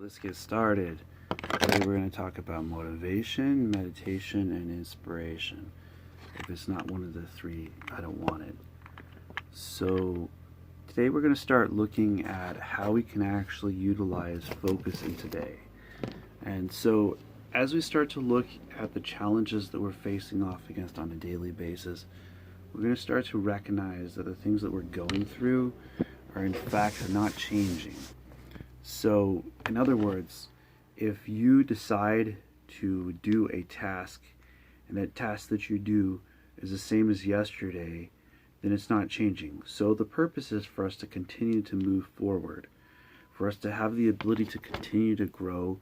let's get started. Today we're going to talk about motivation, meditation, and inspiration. If it's not one of the three, I don't want it. So today we're going to start looking at how we can actually utilize focus in today. And so as we start to look at the challenges that we're facing off against on a daily basis, we're going to start to recognize that the things that we're going through are in fact not changing. So, in other words, if you decide to do a task and that task that you do is the same as yesterday, then it's not changing. So the purpose is for us to continue to move forward, for us to have the ability to continue to grow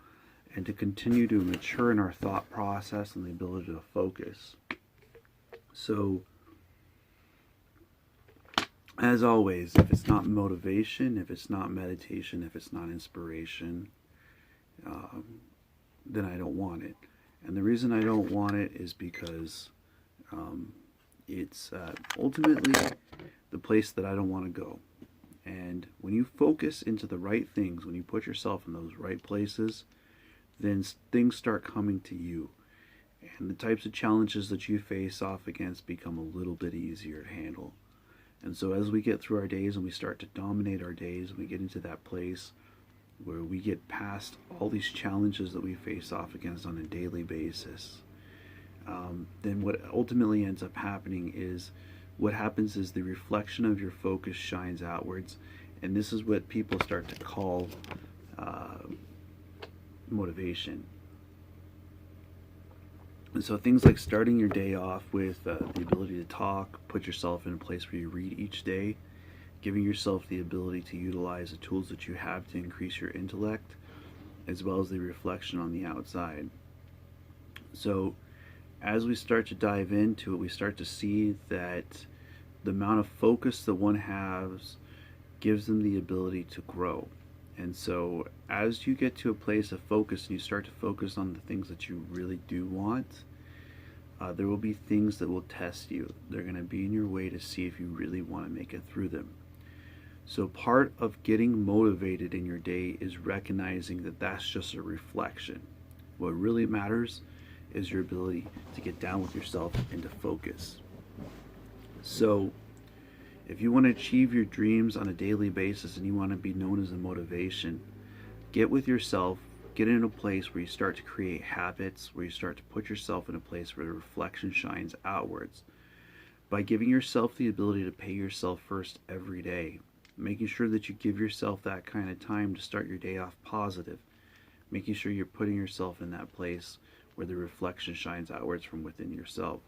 and to continue to mature in our thought process and the ability to focus. So, as always, if it's not motivation, if it's not meditation, if it's not inspiration, then I don't want it. And the reason I don't want it is because it's ultimately the place that I don't want to go. And when you focus into the right things, when you put yourself in those right places, then things start coming to you. And the types of challenges that you face off against become a little bit easier to handle. And so as we get through our days and we start to dominate our days and we get into that place where we get past all these challenges that we face off against on a daily basis, then what ultimately ends up happening is the reflection of your focus shines outwards. And this is what people start to call motivation. And so things like starting your day off with the ability to talk, put yourself in a place where you read each day, giving yourself the ability to utilize the tools that you have to increase your intellect, as well as the reflection on the outside. So as we start to dive into it, we start to see that the amount of focus that one has gives them the ability to grow. And so as you get to a place of focus and you start to focus on the things that you really do want, there will be things that will test you. They're going to be in your way to see if you really want to make it through them. So part of getting motivated in your day is recognizing that that's just a reflection. What really matters is your ability to get down with yourself and to focus. So if you want to achieve your dreams on a daily basis and you want to be known as a motivation, get with yourself, get in a place where you start to create habits, where you start to put yourself in a place where the reflection shines outwards. By giving yourself the ability to pay yourself first every day, making sure that you give yourself that kind of time to start your day off positive, making sure you're putting yourself in that place where the reflection shines outwards from within yourself.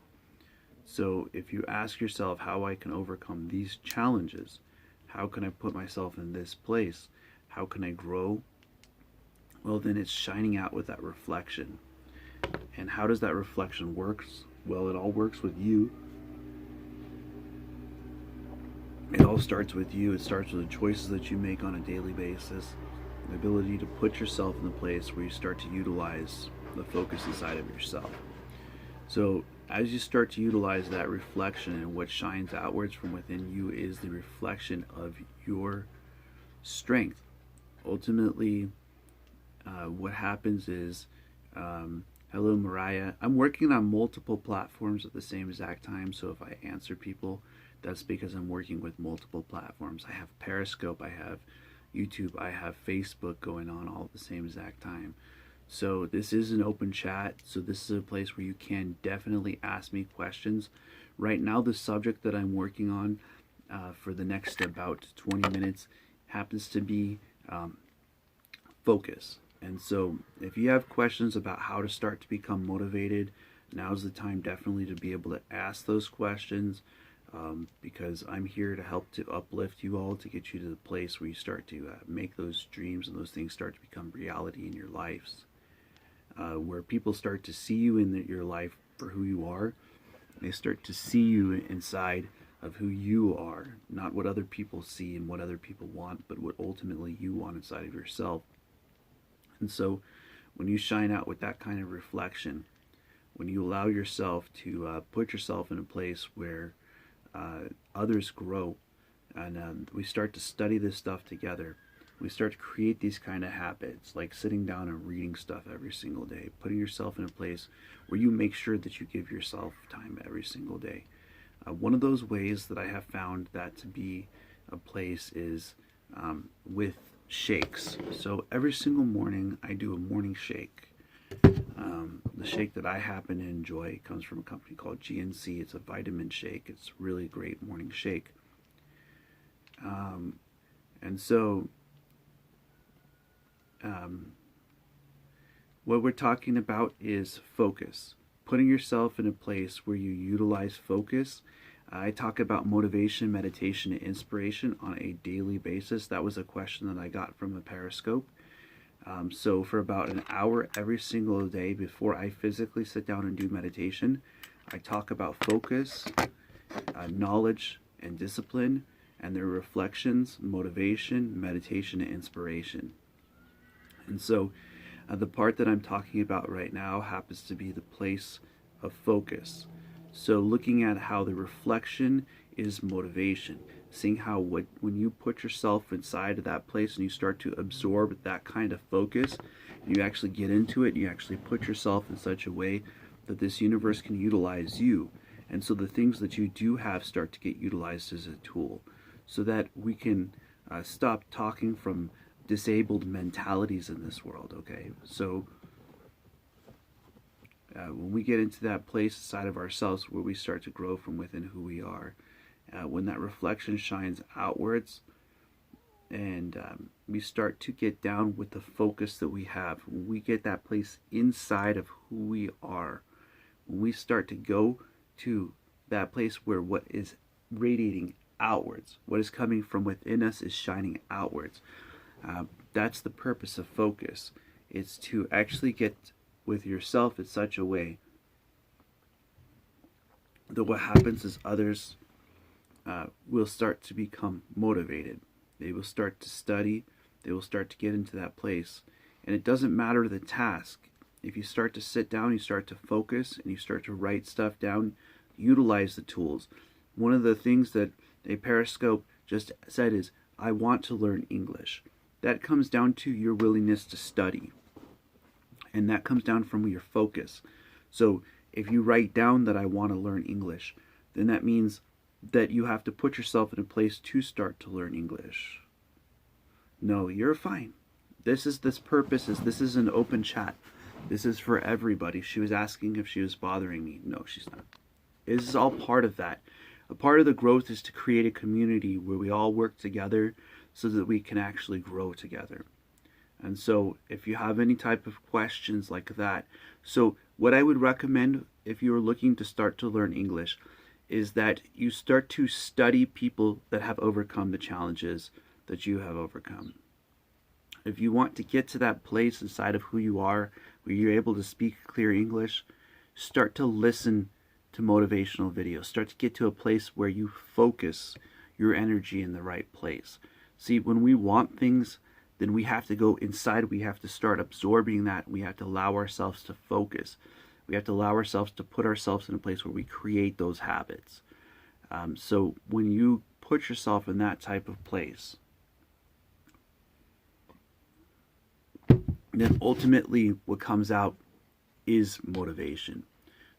So if you ask yourself how I can overcome these challenges, how can I put myself in this place, how can I grow? Well, then it's shining out with that reflection. And how does that reflection work? Well, it all works with you. It all starts with you. It starts with the choices that you make on a daily basis, the ability to put yourself in the place where you start to utilize the focus inside of yourself. So as you start to utilize that reflection, and what shines outwards from within you is the reflection of your strength. Ultimately, what happens is, hello Mariah, I'm working on multiple platforms at the same exact time, so if I answer people, that's because I'm working with multiple platforms. I have Periscope, I have YouTube, I have Facebook going on all at the same exact time. So this is an open chat, so this is a place where you can definitely ask me questions. Right now the subject that I'm working on for the next about 20 minutes happens to be focus. And so if you have questions about how to start to become motivated, now's the time definitely to be able to ask those questions, because I'm here to help to uplift you all, to get you to the place where you start to make those dreams and those things start to become reality in your lives. Where people start to see you in your life for who you are. They start to see you inside of who you are, not what other people see and what other people want, but what ultimately you want inside of yourself. And so when you shine out with that kind of reflection, when you allow yourself to put yourself in a place where others grow, and we start to study this stuff together, we start to create these kind of habits, like sitting down and reading stuff every single day, putting yourself in a place where you make sure that you give yourself time every single day. One of those ways that I have found that to be a place is with shakes. So every single morning I do a morning shake. The shake that I happen to enjoy comes from a company called GNC. It's a vitamin shake. It's a really great morning shake. And so what we're talking about is focus. Putting yourself in a place where you utilize focus. I talk about motivation, meditation, and inspiration on a daily basis. That was a question that I got from a Periscope. So for about an hour every single day before I physically sit down and do meditation, I talk about focus, knowledge, and discipline, and their reflections, motivation, meditation, and inspiration. And so the part that I'm talking about right now happens to be the place of focus. So looking at how the reflection is motivation, seeing how when you put yourself inside of that place and you start to absorb that kind of focus, you actually get into it, you actually put yourself in such a way that this universe can utilize you. And so the things that you do have start to get utilized as a tool, so that we can stop talking from disabled mentalities in this world, okay? So when we get into that place inside of ourselves where we start to grow from within who we are, when that reflection shines outwards, and we start to get down with the focus that we have, when we get that place inside of who we are, when we start to go to that place where what is radiating outwards, what is coming from within us is shining outwards. That's the purpose of focus. It's to actually get with yourself in such a way that what happens is others will start to become motivated. They will start to study. They will start to get into that place. And it doesn't matter the task. If you start to sit down, you start to focus, and you start to write stuff down, utilize the tools. One of the things that a Periscope just said is, I want to learn English. That comes down to your willingness to study. And that comes down from your focus. So if you write down that I want to learn English, then that means that you have to put yourself in a place to start to learn English. No, you're fine. This purpose is an open chat. This is for everybody. She was asking if she was bothering me. No, she's not. This is all part of that. A part of the growth is to create a community where we all work together so that we can actually grow together. And so if you have any type of questions like that, so what I would recommend if you're looking to start to learn English is that you start to study people that have overcome the challenges that you have overcome. If you want to get to that place inside of who you are, where you're able to speak clear English, start to listen to motivational videos. Start to get to a place where you focus your energy in the right place. See, when we want things, then we have to go inside. We have to start absorbing that. We have to allow ourselves to focus. We have to allow ourselves to put ourselves in a place where we create those habits. So when you put yourself in that type of place, then ultimately what comes out is motivation.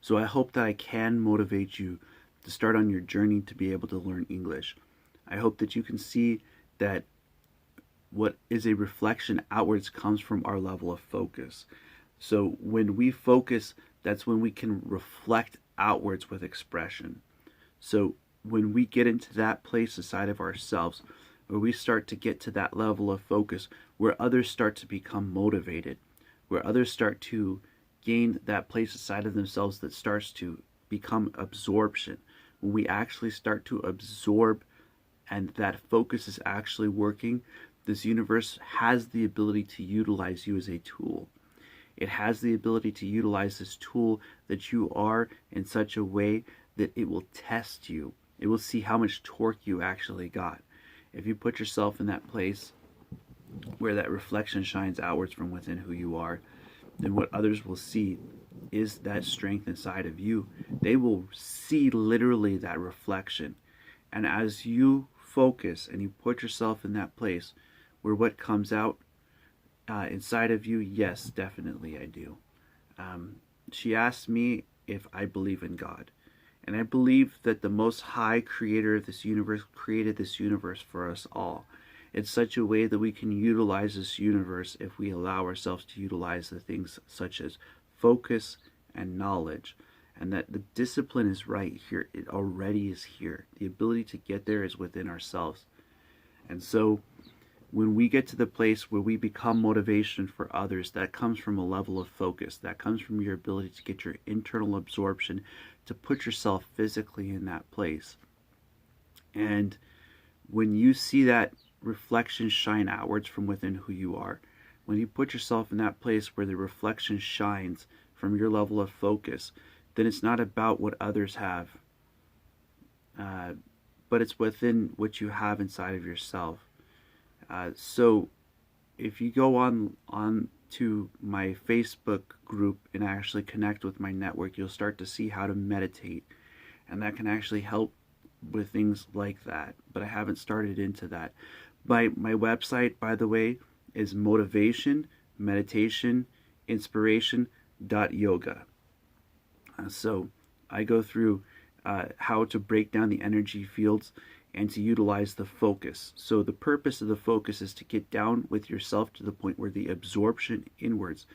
So I hope that I can motivate you to start on your journey to be able to learn English. I hope that you can see that what is a reflection outwards comes from our level of focus. So when we focus, that's when we can reflect outwards with expression. So when we get into that place inside of ourselves, where we start to get to that level of focus, where others start to become motivated, where others start to gain that place inside of themselves that starts to become absorption, when we actually start to absorb and that focus is actually working, this universe has the ability to utilize you as a tool. It has the ability to utilize this tool that you are in such a way that it will test you. It will see how much torque you actually got. If you put yourself in that place where that reflection shines outwards from within who you are, then what others will see is that strength inside of you. They will see literally that reflection. And as you focus and you put yourself in that place where what comes out inside of you, yes, definitely I do. She asked me if I believe in God. And I believe that the Most High Creator of this universe created this universe for us all in such a way that we can utilize this universe if we allow ourselves to utilize the things such as focus and knowledge. And that the discipline is right here. It already is here. The ability to get there is within ourselves. And so when we get to the place where we become motivation for others, that comes from a level of focus. That comes from your ability to get your internal absorption, to put yourself physically in that place. And when you see that reflection shine outwards from within who you are, when you put yourself in that place where the reflection shines from your level of focus, then it's not about what others have, but it's within what you have inside of yourself. So if you go on to my Facebook group and actually connect with my network, you'll start to see how to meditate, and that can actually help with things like that. But I haven't started into that. My website, by the way, is motivation, meditation, inspiration.yoga. So I go through how to break down the energy fields and to utilize the focus. So the purpose of the focus is to get down with yourself to the point where the absorption inwards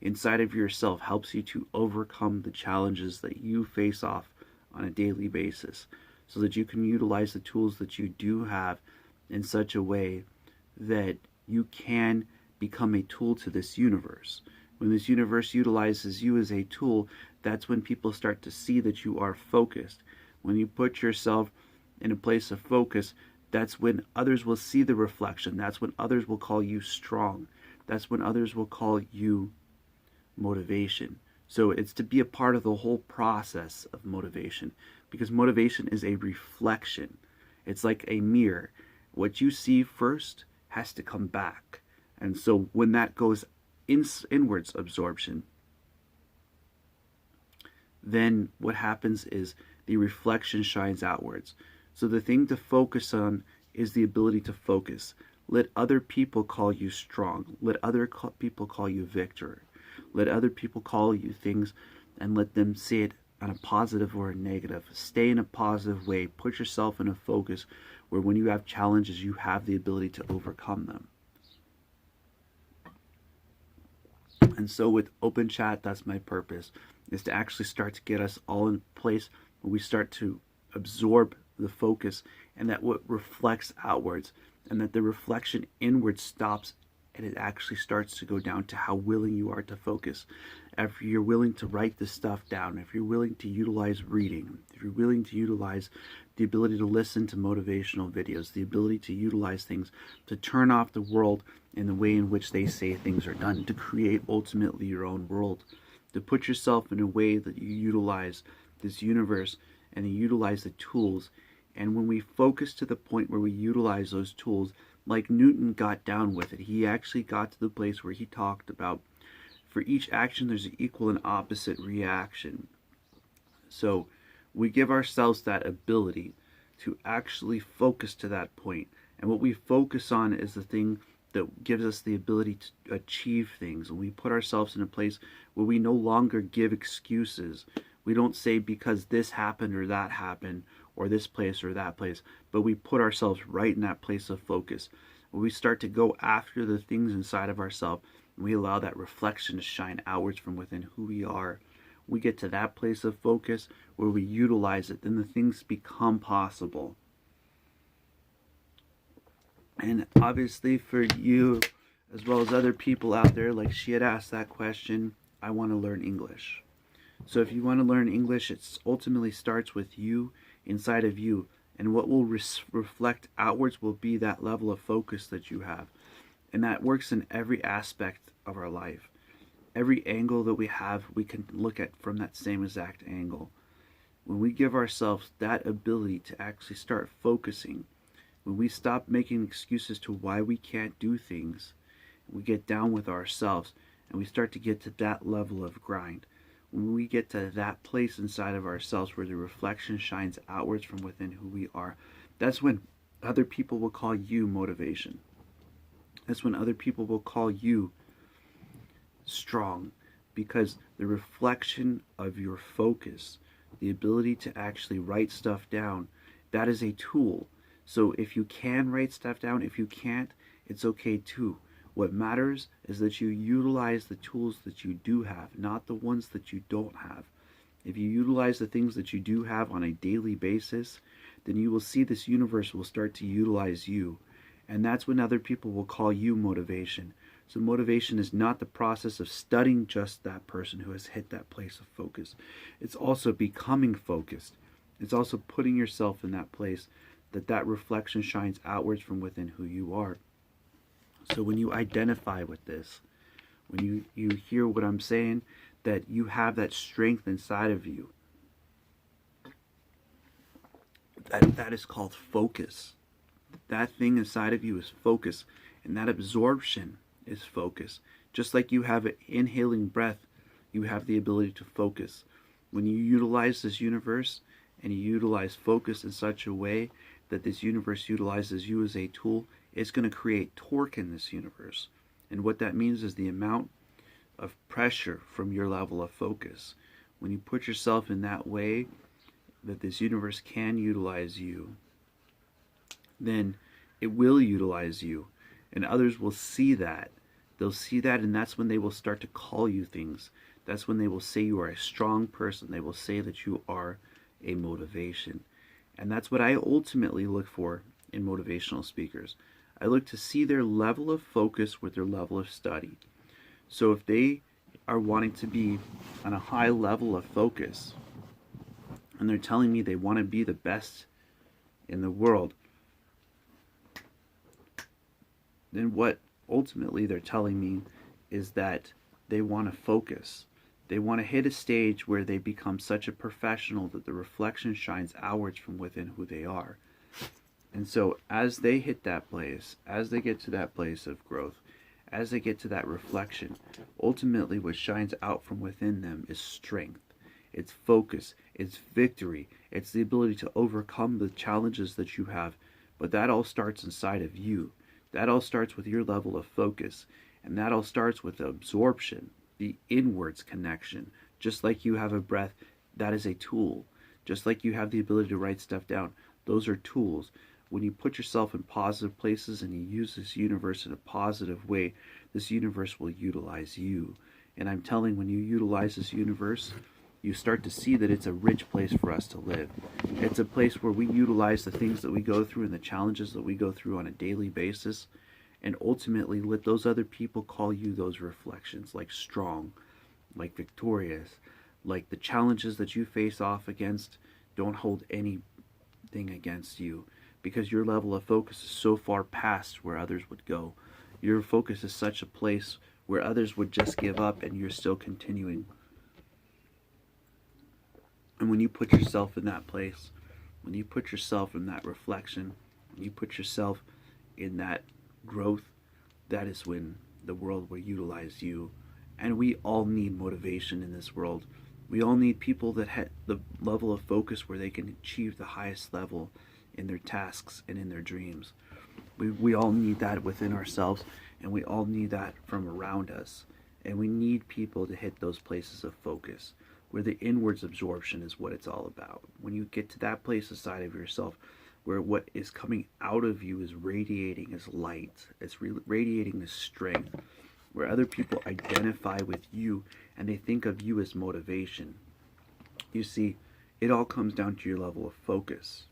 inside of yourself helps you to overcome the challenges that you face off on a daily basis, so that you can utilize the tools that you do have in such a way that you can become a tool to this universe. When this universe utilizes you as a tool, that's when people start to see that you are focused. When you put yourself in a place of focus, that's when others will see the reflection. That's when others will call you strong. That's when others will call you motivation. So it's to be a part of the whole process of motivation, because motivation is a reflection. It's like a mirror. What you see first has to come back. And so when that goes inwards absorption, then what happens is the reflection shines outwards. So the thing to focus on is the ability to focus. Let other people call you strong. Let other people call you victor. Let other people call you things, and let them see it on a positive or a negative. Stay in a positive way. Put yourself in a focus where when you have challenges, you have the ability to overcome them. And so with Open Chat, that's my purpose, is to actually start to get us all in a place where we start to absorb the focus, and that what reflects outwards, and that the reflection inward stops, and it actually starts to go down to how willing you are to focus. If you're willing to write this stuff down, if you're willing to utilize reading, if you're willing to utilize the ability to listen to motivational videos, the ability to utilize things to turn off the world in the way in which they say things are done, to create ultimately your own world, to put yourself in a way that you utilize this universe and you utilize the tools. And when we focus to the point where we utilize those tools, like Newton got down with it, he actually got to the place where he talked about, for each action there's an equal and opposite reaction. So we give ourselves that ability to actually focus to that point. And what we focus on is the thing that gives us the ability to achieve things. And we put ourselves in a place where we no longer give excuses. We don't say because this happened or that happened, or this place or that place, but we put ourselves right in that place of focus. When we start to go after the things inside of ourselves, and we allow that reflection to shine outwards from within who we are, we get to that place of focus where we utilize it, then the things become possible. And obviously for you, as well as other people out there, like she had asked that question, I want to learn English. So if you want to learn English, it ultimately starts with you, inside of you, and what will reflect outwards will be that level of focus that you have. And that works in every aspect of our life. Every angle that we have, we can look at from that same exact angle. When we give ourselves that ability to actually start focusing, when we stop making excuses to why we can't do things, we get down with ourselves and we start to get to that level of grind. When we get to that place inside of ourselves where the reflection shines outwards from within who we are, that's when other people will call you motivation. That's when other people will call you strong, because the reflection of your focus, the ability to actually write stuff down, that is a tool. So if you can write stuff down, if you can't, it's okay too. What matters is that you utilize the tools that you do have, not the ones that you don't have. If you utilize the things that you do have on a daily basis, then you will see this universe will start to utilize you. And that's when other people will call you motivation. So motivation is not the process of studying just that person who has hit that place of focus. It's also becoming focused. It's also putting yourself in that place that reflection shines outwards from within who you are. So when you identify with this, when you hear what I'm saying, that you have that strength inside of you, that is called focus. That thing inside of you is focus, and that absorption is focus. Just like you have an inhaling breath, you have the ability to focus. When you utilize this universe and you utilize focus in such a way that this universe utilizes you as a tool, it's going to create torque in this universe. And what that means is the amount of pressure from your level of focus. When you put yourself in that way that this universe can utilize you, then it will utilize you. And others will see that. They'll see that, and that's when they will start to call you things. That's when they will say you are a strong person. They will say that you are a motivation. And that's what I ultimately look for in motivational speakers. I look to see their level of focus with their level of study. So if they are wanting to be on a high level of focus, and they're telling me they want to be the best in the world, then what ultimately they're telling me is that they want to focus. They want to hit a stage where they become such a professional that the reflection shines outwards from within who they are. And so as they hit that place, as they get to that place of growth, as they get to that reflection, ultimately what shines out from within them is strength. It's focus. It's victory. It's the ability to overcome the challenges that you have. But that all starts inside of you. That all starts with your level of focus. And that all starts with the absorption, the inwards connection. Just like you have a breath, that is a tool. Just like you have the ability to write stuff down, those are tools. When you put yourself in positive places and you use this universe in a positive way, this universe will utilize you. And I'm telling, when you utilize this universe, you start to see that it's a rich place for us to live. It's a place where we utilize the things that we go through and the challenges that we go through on a daily basis, and ultimately let those other people call you those reflections, like strong, like victorious, like the challenges that you face off against don't hold anything against you, because your level of focus is so far past where others would go. Your focus is such a place where others would just give up, and you're still continuing. And when you put yourself in that place, when you put yourself in that reflection, when you put yourself in that growth, that is when the world will utilize you. And we all need motivation in this world. We all need people that have the level of focus where they can achieve the highest level in their tasks and in their dreams. We all need that within ourselves, and we all need that from around us. And we need people to hit those places of focus, where the inwards absorption is what it's all about. When you get to that place inside of yourself, where what is coming out of you is radiating as light, it's radiating as strength, where other people identify with you and they think of you as motivation. You see, it all comes down to your level of focus.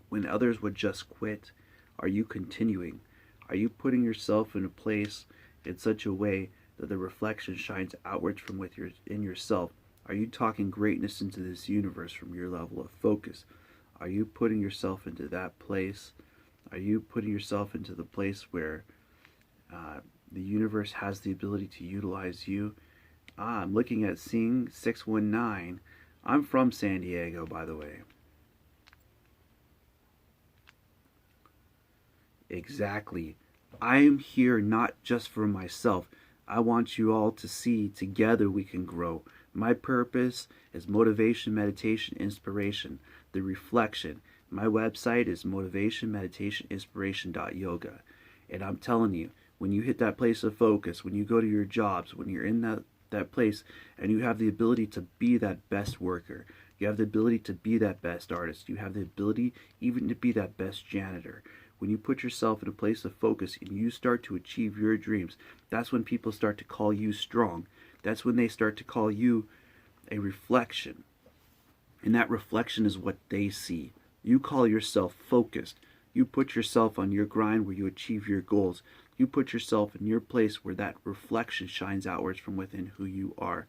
When others would just quit, are you continuing? Are you putting yourself in a place in such a way that the reflection shines outwards from within yourself? Are you talking greatness into this universe from your level of focus? Are you putting yourself into that place? Are you putting yourself into the place where the universe has the ability to utilize you? I'm looking at Sing 619. I'm from San Diego, by the way. Exactly. I'm here not just for myself. I want you all to see together we can grow. My purpose is motivation, meditation, inspiration, the reflection. My website is motivationmeditationinspiration.yoga. And I'm telling you, when you hit that place of focus, when you go to your jobs, when you're in that place and you have the ability to be that best worker, you have the ability to be that best artist, you have the ability even to be that best janitor. When you put yourself in a place of focus and you start to achieve your dreams, that's when people start to call you strong. That's when they start to call you a reflection. And that reflection is what they see. You call yourself focused. You put yourself on your grind where you achieve your goals. You put yourself in your place where that reflection shines outwards from within who you are,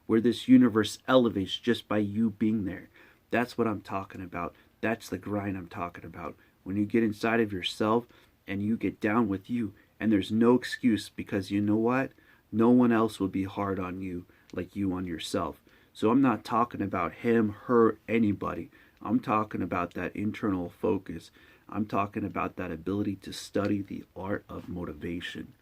where this universe elevates just by you being there. That's what I'm talking about. That's the grind I'm talking about. When you get inside of yourself and you get down with you, and there's no excuse, because you know what? No one else will be hard on you like you on yourself. So I'm not talking about him, her, anybody. I'm talking about that internal focus. I'm talking about that ability to study the art of motivation.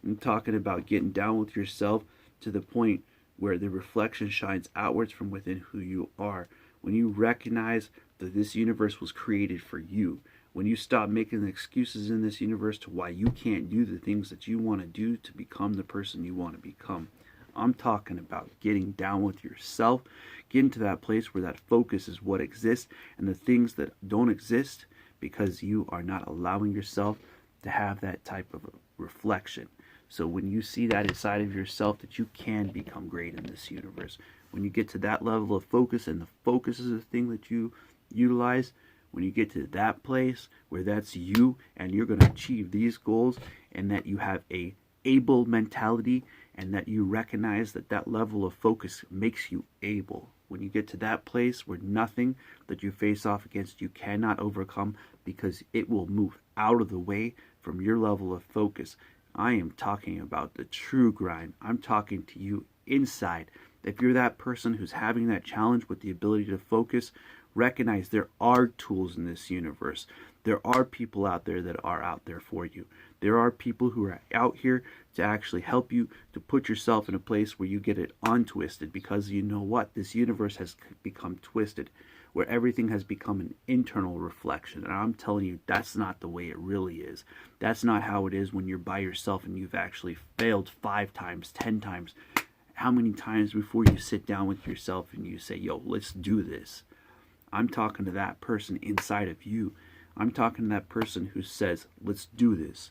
I'm talking about getting down with yourself to the point where the reflection shines outwards from within who you are. When you recognize that this universe was created for you, when you stop making excuses in this universe to why you can't do the things that you want to do to become the person you want to become. I'm talking about getting down with yourself, getting to that place where that focus is what exists, and the things that don't exist because you are not allowing yourself to have that type of reflection. So when you see that inside of yourself, that you can become great in this universe, when you get to that level of focus, and the focus is the thing that you utilize, when you get to that place where that's you and you're going to achieve these goals, and that you have a able mentality, and that you recognize that that level of focus makes you able. When you get to that place where nothing that you face off against you cannot overcome, because it will move out of the way from your level of focus. I am talking about the true grind. I'm talking to you inside. If you're that person who's having that challenge with the ability to focus, recognize there are tools in this universe. There are people out there that are out there for you. There are people who are out here to actually help you to put yourself in a place where you get it untwisted, because you know what? This universe has become twisted, where everything has become an internal reflection. And I'm telling you, that's not the way it really is. That's not how it is when you're by yourself and you've actually failed 5 times, 10 times. How many times before you sit down with yourself and you say, yo, let's do this? I'm talking to that person inside of you. I'm talking to that person who says, let's do this.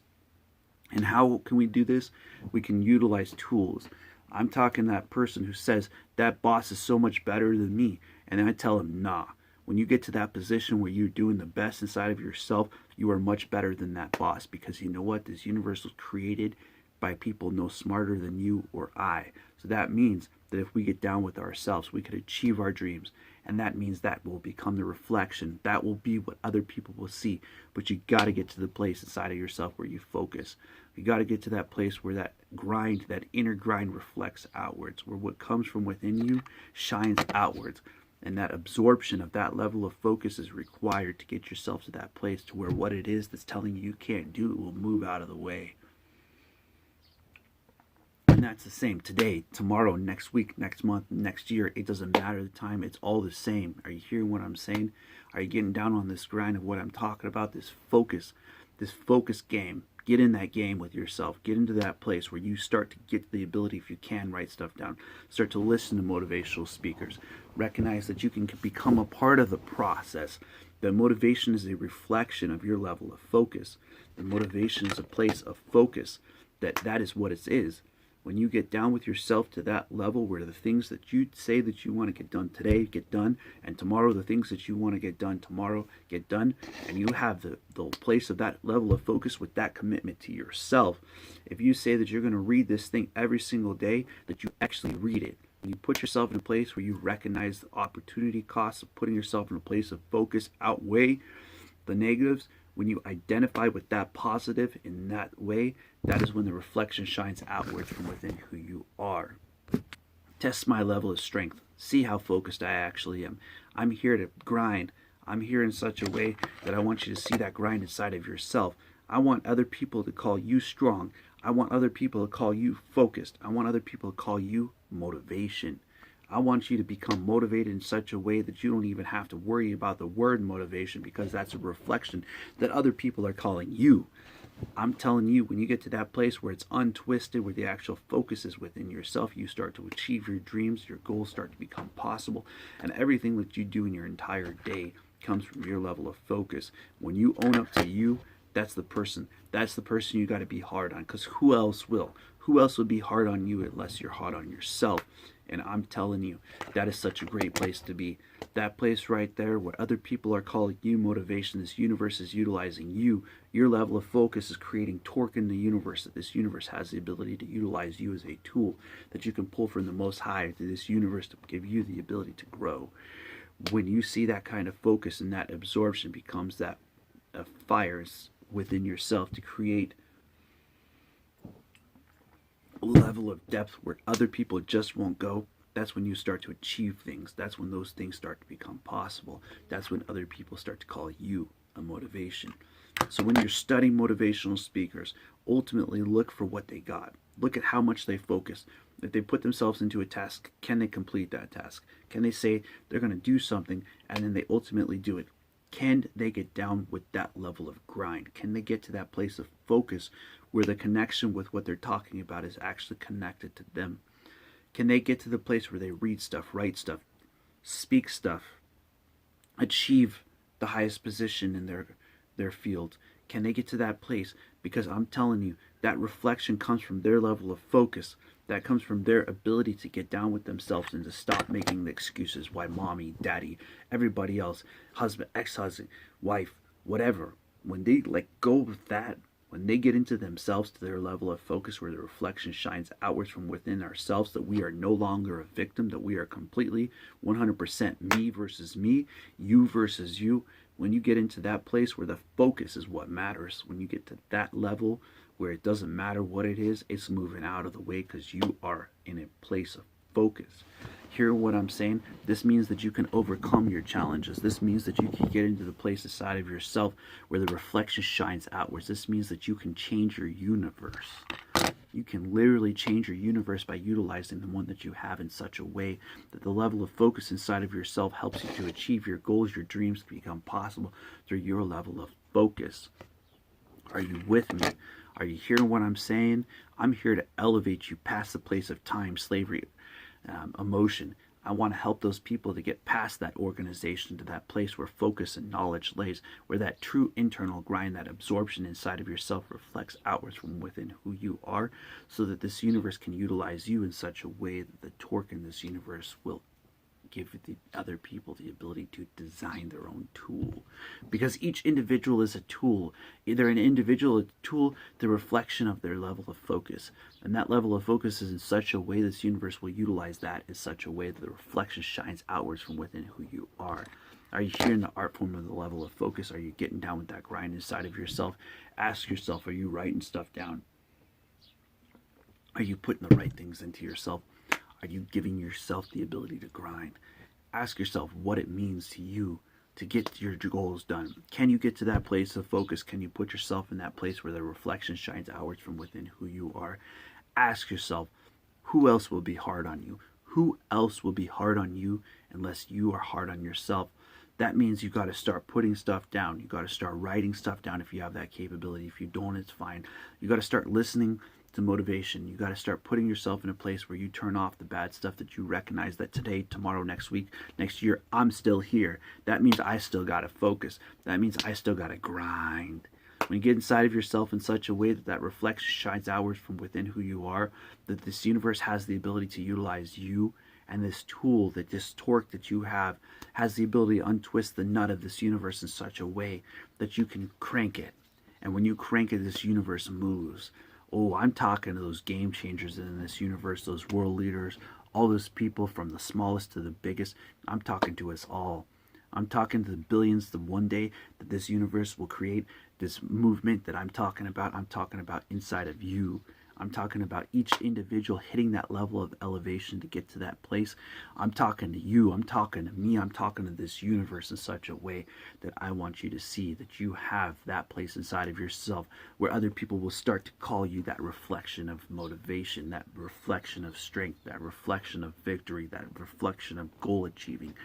And how can we do this? We can utilize tools. I'm talking to that person who says, that boss is so much better than me. And then I tell him, nah. When you get to that position where you're doing the best inside of yourself, you are much better than that boss. Because you know what? This universe was created by people no smarter than you or I. So that means that if we get down with ourselves, we could achieve our dreams. And that means that will become the reflection. That will be what other people will see. But you got to get to the place inside of yourself where you focus. You got to get to that place where that grind, that inner grind, reflects outwards, where what comes from within you shines outwards. And that absorption of that level of focus is required to get yourself to that place to where what it is that's telling you can't do will move out of the way. And that's the same today, tomorrow, next week, next month, next year. It doesn't matter the time. It's all the same. Are you hearing what I'm saying? Are you getting down on this grind of what I'm talking about? This focus game. Get in that game with yourself. Get into that place where you start to get the ability, if you can, write stuff down. Start to listen to motivational speakers. Recognize that you can become a part of the process. The motivation is a reflection of your level of focus. The motivation is a place of focus. That is what it is. When you get down with yourself to that level where the things that you say that you want to get done today get done, and tomorrow the things that you want to get done tomorrow get done, and you have the place of that level of focus with that commitment to yourself. If you say that you're going to read this thing every single day, that you actually read it. When you put yourself in a place where you recognize the opportunity costs of putting yourself in a place of focus outweigh the negatives, when you identify with that positive in that way, that is when the reflection shines outwards from within who you are. Test my level of strength. See how focused I actually am. I'm here to grind. I'm here in such a way that I want you to see that grind inside of yourself. I want other people to call you strong. I want other people to call you focused. I want other people to call you motivation. I want you to become motivated in such a way that you don't even have to worry about the word motivation, because that's a reflection that other people are calling you. I'm telling you, when you get to that place where it's untwisted, where the actual focus is within yourself, you start to achieve your dreams, your goals start to become possible, and everything that you do in your entire day comes from your level of focus. When you own up to you, that's the person. That's the person you got to be hard on, because who else will? Who else would be hard on you unless you're hard on yourself? And I'm telling you, that is such a great place to be. That place right there where other people are calling you motivation, this universe is utilizing you. Your level of focus is creating torque in the universe, that this universe has the ability to utilize you as a tool that you can pull from the Most High to this universe to give you the ability to grow. When you see that kind of focus and that absorption becomes that fires within yourself to create level of depth where other people just won't go, that's when you start to achieve things. That's when those things start to become possible. That's when other people start to call you a motivation. So when you're studying motivational speakers, ultimately look for what they got. Look at how much they focus. If they put themselves into a task, can they complete that task? Can they say they're going to do something and then they ultimately do it? Can they get down with that level of grind? Can they get to that place of focus where the connection with what they're talking about is actually connected to them? Can they get to the place where they read stuff, write stuff, speak stuff, achieve the highest position in their field? Can they get to that place? Because I'm telling you, that reflection comes from their level of focus. That comes from their ability to get down with themselves and to stop making the excuses why mommy, daddy, everybody else, husband, ex-husband, wife, whatever. When they let go of that, when they get into themselves to their level of focus where the reflection shines outwards from within ourselves, that we are no longer a victim, that we are completely 100% me versus me, you versus you. When you get into that place where the focus is what matters, when you get to that level where it doesn't matter what it is, it's moving out of the way because you are in a place of focus. Hear what I'm saying? This means that you can overcome your challenges. This means that you can get into the place inside of yourself where the reflection shines outwards. This means that you can change your universe. You can literally change your universe by utilizing the one that you have in such a way that the level of focus inside of yourself helps you to achieve your goals, your dreams to become possible through your level of focus. Are you with me? Are you hearing what I'm saying? I'm here to elevate you past the place of time, slavery, emotion. I want to help those people to get past that organization to that place where focus and knowledge lays, where that true internal grind, that absorption inside of yourself reflects outwards from within who you are, so that this universe can utilize you in such a way that the torque in this universe will give the other people the ability to design their own tool. Because each individual is a tool. Either an individual, a tool, the reflection of their level of focus. And that level of focus is in such a way this universe will utilize that in such a way that the reflection shines outwards from within who you are. Are you hearing the art form of the level of focus? Are you getting down with that grind inside of yourself? Ask yourself, are you writing stuff down? Are you putting the right things into yourself? Are you giving yourself the ability to grind? Ask yourself what it means to you to get your goals done. Can you get to that place of focus? Can you put yourself in that place where the reflection shines outwards from within who you are? Ask yourself, who else will be hard on you? Who else will be hard on you unless you are hard on yourself? That means you got to start putting stuff down. You got to start writing stuff down if you have that capability. If you don't, it's fine. You got to start listening to motivation. You got to start putting yourself in a place where you turn off the bad stuff, that you recognize that today, tomorrow, next week, next year, I'm still here. That means I still got to focus. That means I still got to grind. When you get inside of yourself in such a way that that reflection shines outwards from within who you are, that this universe has the ability to utilize you, and this tool, that this torque that you have, has the ability to untwist the nut of this universe in such a way that you can crank it. And when you crank it, this universe moves. Oh, I'm talking to those game changers in this universe, those world leaders, all those people from the smallest to the biggest. I'm talking to us all. I'm talking to the billions, the one day that this universe will create this movement that I'm talking about inside of you. I'm talking about each individual hitting that level of elevation to get to that place. I'm talking to you. I'm talking to me. I'm talking to this universe in such a way that I want you to see that you have that place inside of yourself where other people will start to call you that reflection of motivation, that reflection of strength, that reflection of victory, that reflection of goal achieving.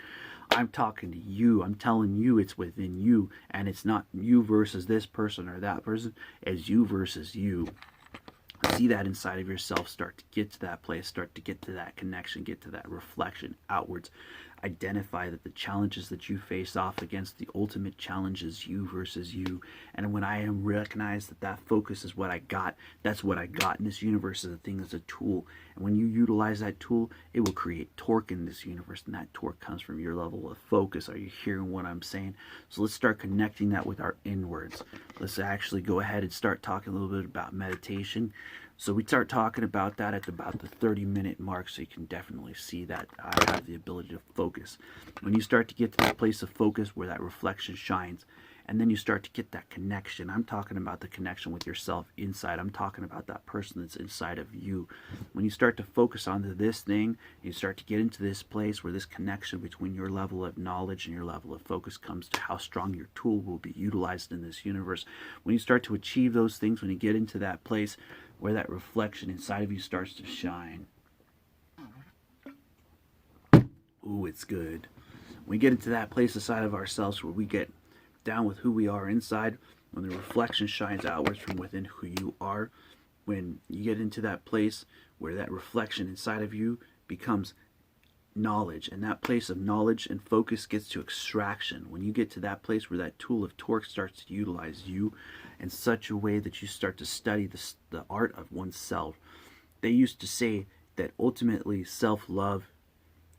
I'm talking to you. I'm telling you it's within you, and it's not you versus this person or that person. It's you versus you. See that inside of yourself. Start to get to that place. Start to get to that connection. Get to that reflection outwards. Identify that the challenges that you face off against, the ultimate challenge is you versus you. And when I am recognize that that focus is what I got, that's what I got in this universe as a thing, as a tool. And when you utilize that tool, it will create torque in this universe, and that torque comes from your level of focus. Are you hearing what I'm saying? So let's start connecting that with our inwards. Let's actually go ahead and start talking a little bit about meditation. So we start talking about that at about the 30-minute mark, so you can definitely see that I have the ability to focus. When you start to get to that place of focus where that reflection shines, and then you start to get that connection. I'm talking about the connection with yourself inside. I'm talking about that person that's inside of you. When you start to focus on this thing, you start to get into this place where this connection between your level of knowledge and your level of focus comes to how strong your tool will be utilized in this universe. When you start to achieve those things, when you get into that place where that reflection inside of you starts to shine. Ooh, it's good. When we get into that place inside of ourselves where we get down with who we are inside, when the reflection shines outwards from within who you are, when you get into that place where that reflection inside of you becomes knowledge, and that place of knowledge and focus gets to extraction. When you get to that place where that tool of torque starts to utilize you in such a way that you start to study the art of oneself. They used to say that ultimately self-love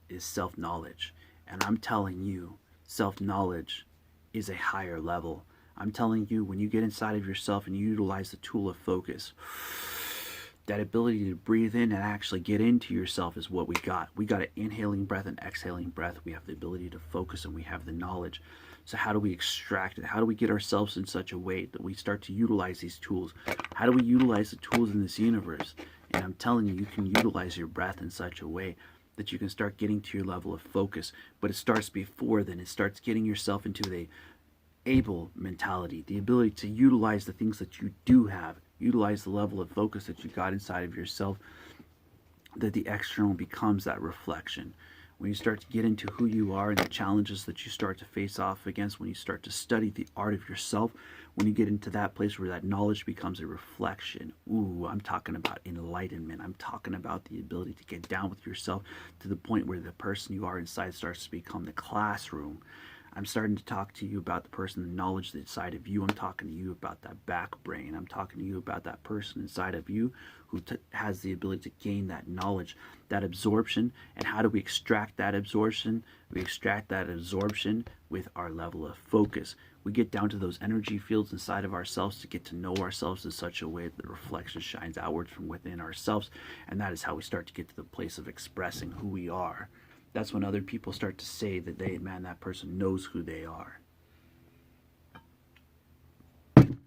is self-knowledge, and I'm telling you, self-knowledge is a higher level. I'm telling you, when you get inside of yourself and you utilize the tool of focus, that ability to breathe in and actually get into yourself is what we got. We got an inhaling breath and exhaling breath. We have the ability to focus, and we have the knowledge. So how do we extract it? How do we get ourselves in such a way that we start to utilize these tools? How do we utilize the tools in this universe? And I'm telling you, you can utilize your breath in such a way that you can start getting to your level of focus. But it starts before then. It starts getting yourself into the able mentality, the ability to utilize the things that you do have, utilize the level of focus that you got inside of yourself, that the external becomes that reflection. When you start to get into who you are and the challenges that you start to face off against, when you start to study the art of yourself, when you get into that place where that knowledge becomes a reflection, ooh, I'm talking about enlightenment. I'm talking about the ability to get down with yourself to the point where the person you are inside starts to become the classroom. I'm starting to talk to you about the person, the knowledge that's inside of you. I'm talking to you about that back brain. I'm talking to you about that person inside of you who has the ability to gain that knowledge, that absorption. And how do we extract that absorption? We extract that absorption with our level of focus. We get down to those energy fields inside of ourselves to get to know ourselves in such a way that the reflection shines outwards from within ourselves. And that is how we start to get to the place of expressing who we are. That's when other people start to say that that person knows who they are. And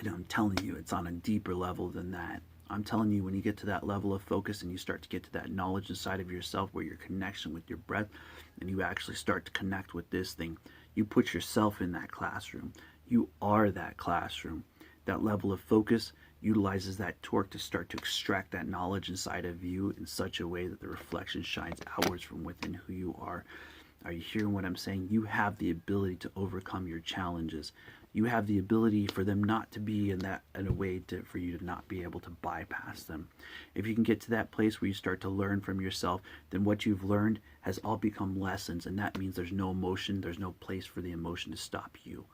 I'm telling you, it's on a deeper level than that. I'm telling you, when you get to that level of focus and you start to get to that knowledge inside of yourself where your connection with your breath, and you actually start to connect with this thing, you put yourself in that classroom. You are that classroom. That level of focus utilizes that torque to start to extract that knowledge inside of you in such a way that the reflection shines outwards from within who you are. Are you hearing what I'm saying? You have the ability to overcome your challenges. You have the ability for them not to be in a way for you to not be able to bypass them. If you can get to that place where you start to learn from yourself, then what you've learned has all become lessons, and that means there's no emotion, there's no place for the emotion to stop you.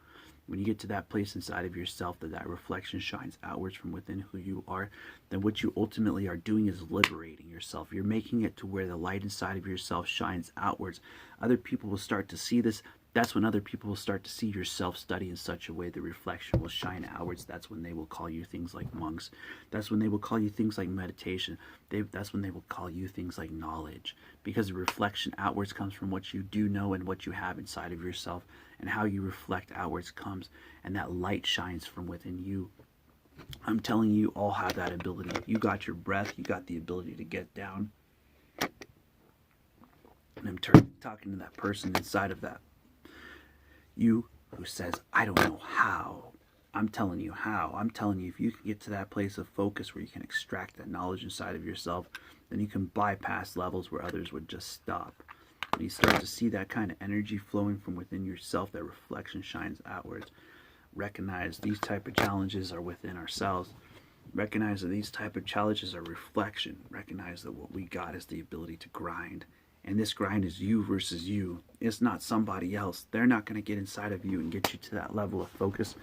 When you get to that place inside of yourself that reflection shines outwards from within who you are, then what you ultimately are doing is liberating yourself. You're making it to where the light inside of yourself shines outwards. Other people will start to see this. That's when other people will start to see your self-study in such a way the reflection will shine outwards. That's when they will call you things like monks. That's when they will call you things like meditation. That's when they will call you things like knowledge. Because the reflection outwards comes from what you do know and what you have inside of yourself. And how you reflect outwards comes. And that light shines from within you. I'm telling you, all have that ability. You got your breath. You got the ability to get down. And I'm talking to that person inside of that. You who says, I don't know how. I'm telling you how. I'm telling you, if you can get to that place of focus where you can extract that knowledge inside of yourself, then you can bypass levels where others would just stop. When you start to see that kind of energy flowing from within yourself, that reflection shines outwards. Recognize these type of challenges are within ourselves. Recognize that these type of challenges are reflection. Recognize that what we got is the ability to grind. And this grind is you versus you. It's not somebody else. They're not going to get inside of you and get you to that level of focus.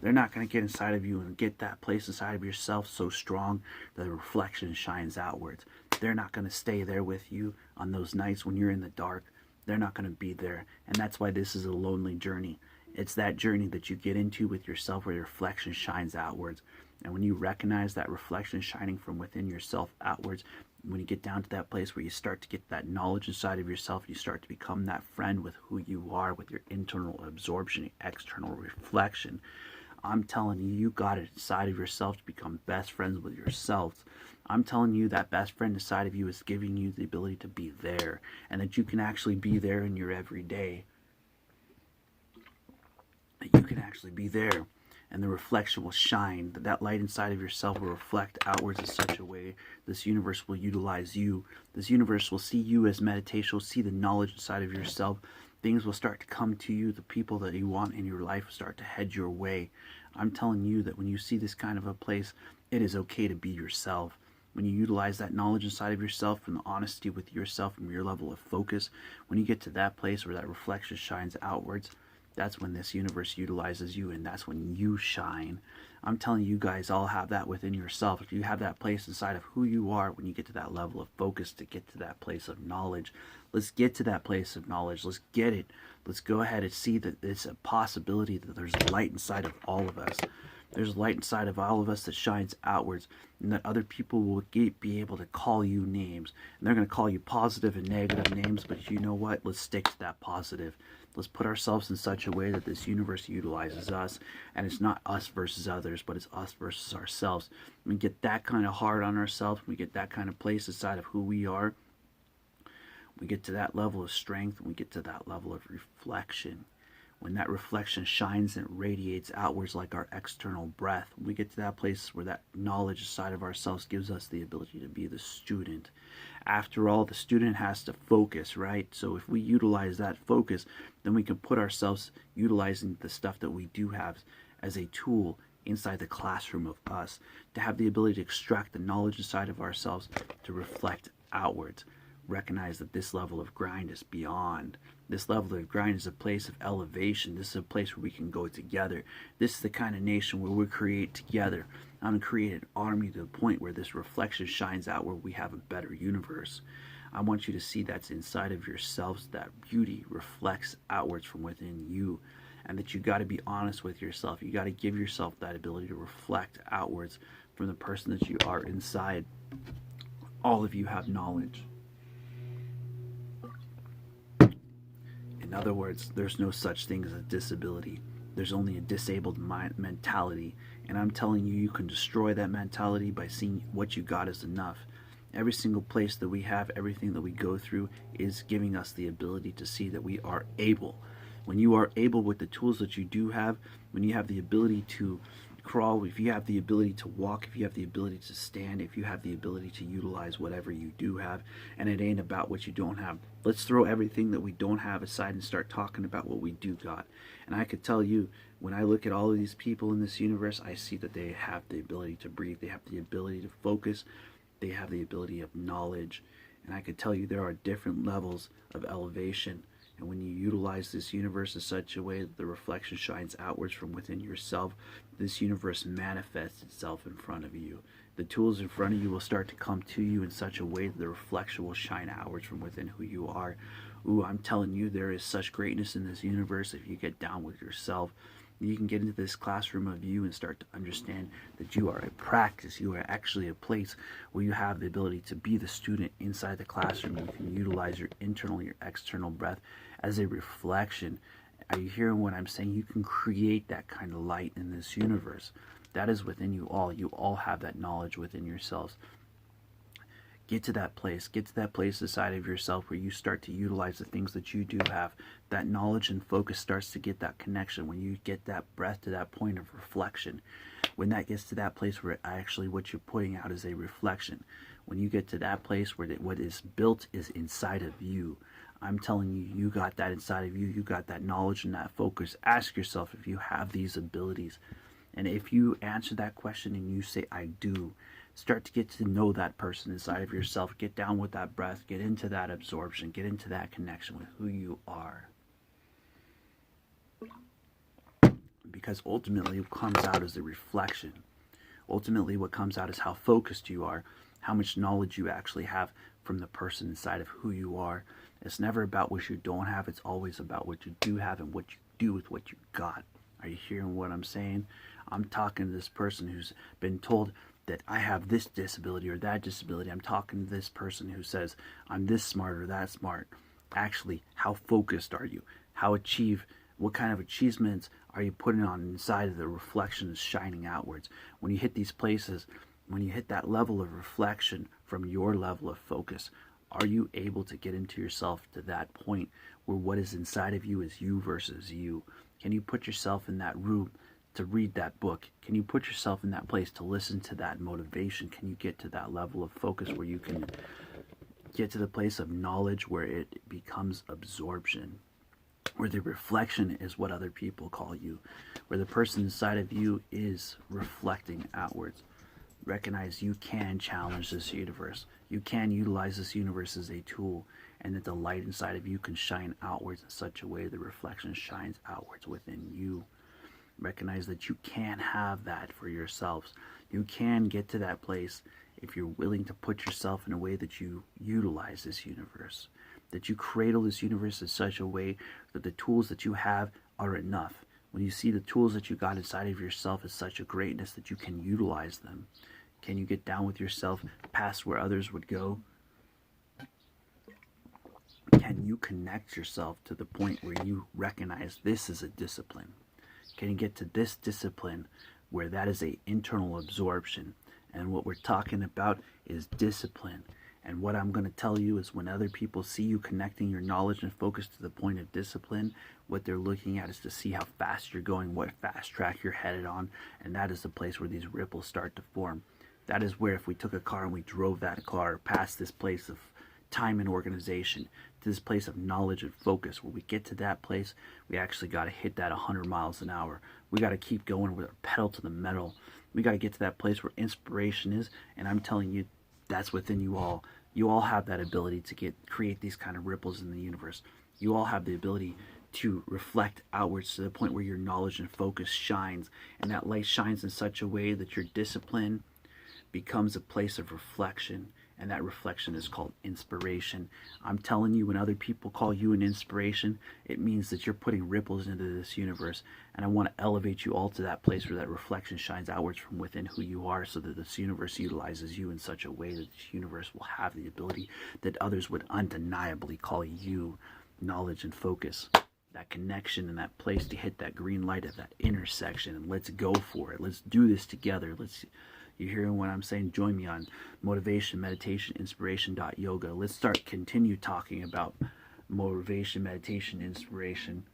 They're not going to get inside of you and get that place inside of yourself so strong that the reflection shines outwards. They're not going to stay there with you on those nights when you're in the dark. They're not going to be there. And that's why this is a lonely journey. It's that journey that you get into with yourself where your reflection shines outwards. And when you recognize that reflection shining from within yourself outwards, when you get down to that place where you start to get that knowledge inside of yourself, you start to become that friend with who you are, with your internal absorption, external reflection. I'm telling you, you got it inside of yourself to become best friends with yourself. I'm telling you that best friend inside of you is giving you the ability to be there, and that you can actually be there in your everyday. That you can actually be there, and the reflection will shine. That light inside of yourself will reflect outwards in such a way this universe will utilize you. This universe will see you as meditation, will see the knowledge inside of yourself. Things will start to come to you. The people that you want in your life will start to head your way. I'm telling you that when you see this kind of a place, it is okay to be yourself. When you utilize that knowledge inside of yourself, from the honesty with yourself, from your level of focus, when you get to that place where that reflection shines outwards, that's when this universe utilizes you, and that's when you shine. I'm telling you guys all have that within yourself. If you have that place inside of who you are, when you get to that level of focus, to get to that place of knowledge, let's get to that place of knowledge. Let's get it. Let's go ahead and see that it's a possibility that there's light inside of all of us. There's light inside of all of us that shines outwards, and that other people will be able to call you names. And they're going to call you positive and negative names, but you know what? Let's stick to that positive. Let's put ourselves in such a way that this universe utilizes us, and it's not us versus others, but it's us versus ourselves. When we get that kind of hard on ourselves, we get that kind of place inside of who we are, we get to that level of strength, we get to that level of reflection. When that reflection shines and radiates outwards like our external breath, we get to that place where that knowledge inside of ourselves gives us the ability to be the student. After all, the student has to focus, right? So if we utilize that focus, then we can put ourselves utilizing the stuff that we do have as a tool inside the classroom of us, to have the ability to extract the knowledge inside of ourselves to reflect outwards. Recognize that this level of grind is beyond. This level of grind is a place of elevation. This is a place where we can go together. This is the kind of nation where we create together. I'm going to create an army to the point where this reflection shines out, where we have a better universe. I want you to see that's inside of yourselves, that beauty reflects outwards from within you, and that you got to be honest with yourself. You got to give yourself that ability to reflect outwards from the person that you are inside. All of you have knowledge. In other words, there's no such thing as a disability. There's only a disabled mentality. And I'm telling you, you can destroy that mentality by seeing what you got is enough. Every single place that we have, everything that we go through is giving us the ability to see that we are able. When you are able with the tools that you do have, when you have the ability to crawl, if you have the ability to walk, if you have the ability to stand, if you have the ability to utilize whatever you do have, and it ain't about what you don't have. Let's throw everything that we don't have aside and start talking about what we do got. And I could tell you, when I look at all of these people in this universe, I see that they have the ability to breathe, they have the ability to focus, they have the ability of knowledge. And I could tell you there are different levels of elevation. And when you utilize this universe in such a way that the reflection shines outwards from within yourself, this universe manifests itself in front of you. The tools in front of you will start to come to you in such a way that the reflection will shine outwards from within who you are. Ooh, I'm telling you, there is such greatness in this universe if you get down with yourself. You can get into this classroom of you and start to understand that you are a practice. You are actually a place where you have the ability to be the student inside the classroom. You can utilize your internal, your external breath as a reflection. Are you hearing what I'm saying? You can create that kind of light in this universe. That is within you all. You all have that knowledge within yourselves. Get to that place. Get to that place inside of yourself where you start to utilize the things that you do have. That knowledge and focus starts to get that connection. When you get that breath to that point of reflection, when that gets to that place where actually what you're putting out is a reflection, when you get to that place where what is built is inside of you, I'm telling you, you got that inside of you. You got that knowledge and that focus. Ask yourself if you have these abilities. And if you answer that question and you say, I do, start to get to know that person inside of yourself. Get down with that breath. Get into that absorption. Get into that connection with who you are. Because ultimately what comes out is a reflection. Ultimately what comes out is how focused you are, how much knowledge you actually have from the person inside of who you are. It's never about what you don't have. It's always about what you do have and what you do with what you got. Are you hearing what I'm saying? I'm talking to this person who's been told that I have this disability or that disability. I'm talking to this person who says I'm this smart or that smart. Actually, how focused are you? What kind of achievements are you putting on inside of the reflection is shining outwards? When you hit these places, when you hit that level of reflection from your level of focus, are you able to get into yourself to that point where what is inside of you is you versus you? Can you put yourself in that room to read that book? Can you put yourself in that place to listen to that motivation? Can you get to that level of focus where you can get to the place of knowledge where it becomes absorption? Where the reflection is what other people call you, where the person inside of you is reflecting outwards. Recognize you can challenge this universe. You can utilize this universe as a tool, and that the light inside of you can shine outwards in such a way the reflection shines outwards within you. Recognize that you can have that for yourselves. You can get to that place if you're willing to put yourself in a way that you utilize this universe. That you cradle this universe in such a way that the tools that you have are enough. When you see the tools that you got inside of yourself as such a greatness that you can utilize them. Can you get down with yourself past where others would go? Can you connect yourself to the point where you recognize this is a discipline? Can you get to this discipline where that is an internal absorption? And what we're talking about is discipline. And what I'm going to tell you is when other people see you connecting your knowledge and focus to the point of discipline, what they're looking at is to see how fast you're going, what fast track you're headed on, and that is the place where these ripples start to form. That is where if we took a car and we drove that car past this place of time and organization, to this place of knowledge and focus, where we get to that place, we actually got to hit that 100 miles an hour. We got to keep going with our pedal to the metal. We got to get to that place where inspiration is, and I'm telling you, that's within you all. You all have that ability to create these kind of ripples in the universe. You all have the ability to reflect outwards to the point where your knowledge and focus shines, and that light shines in such a way that your discipline becomes a place of reflection, and that reflection is called inspiration. I'm telling you, when other people call you an inspiration, it means that you're putting ripples into this universe, and I want to elevate you all to that place where that reflection shines outwards from within who you are, so that this universe utilizes you in such a way that this universe will have the ability that others would undeniably call you knowledge and focus. That connection and that place to hit that green light at that intersection, and let's go for it. Let's do this together. You hearing what I'm saying? Join me on motivation, meditation, inspiration.yoga. Let's continue talking about motivation, meditation, inspiration.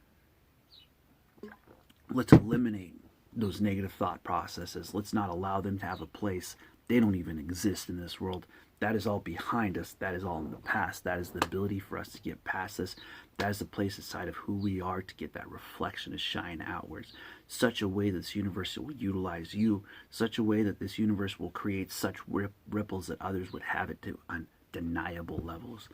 Let's eliminate those negative thought processes. Let's not allow them to have a place. They don't even exist in this world. That is all behind us. That is all in the past. That is the ability for us to get past this. That is the place inside of who we are to get that reflection to shine outwards. Such a way that this universe will utilize you. Such a way that this universe will create such ripples that others would have it to undeniable levels.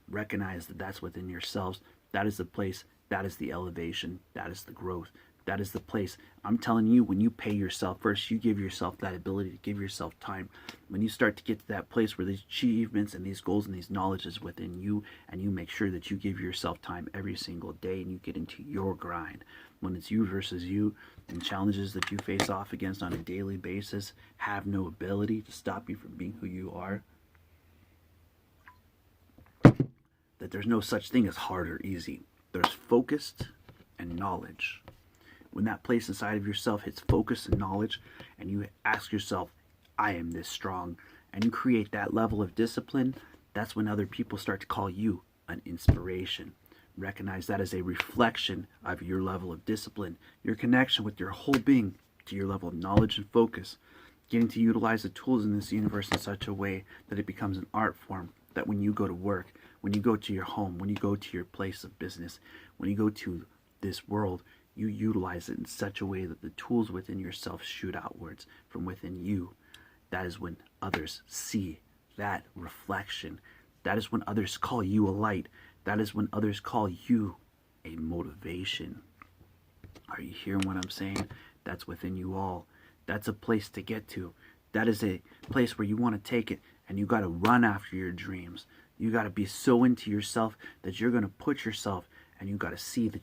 Recognize that that's within yourselves. That is the place. That is the elevation. That is the growth. That is the place. I'm telling you, when you pay yourself first, you give yourself that ability to give yourself time. When you start to get to that place where these achievements and these goals and these knowledge is within you, and you make sure that you give yourself time every single day and you get into your grind. When it's you versus you, and challenges that you face off against on a daily basis have no ability to stop you from being who you are, that there's no such thing as hard or easy. There's focused and knowledge. When that place inside of yourself hits focus and knowledge, and you ask yourself, I am this strong, and you create that level of discipline, that's when other people start to call you an inspiration. Recognize that as a reflection of your level of discipline, your connection with your whole being to your level of knowledge and focus, getting to utilize the tools in this universe in such a way that it becomes an art form, that when you go to work, When you go to your home, when you go to your place of business, when you go to this world, you utilize it in such a way that the tools within yourself shoot outwards from within you. That is when others see that reflection. That is when others call you a light. That is when others call you a motivation. Are you hearing what I'm saying? That's within you all. That's a place to get to. That is a place where you want to take it, and you got to run after your dreams. You got to be so into yourself that you're going to put yourself, and you got to see that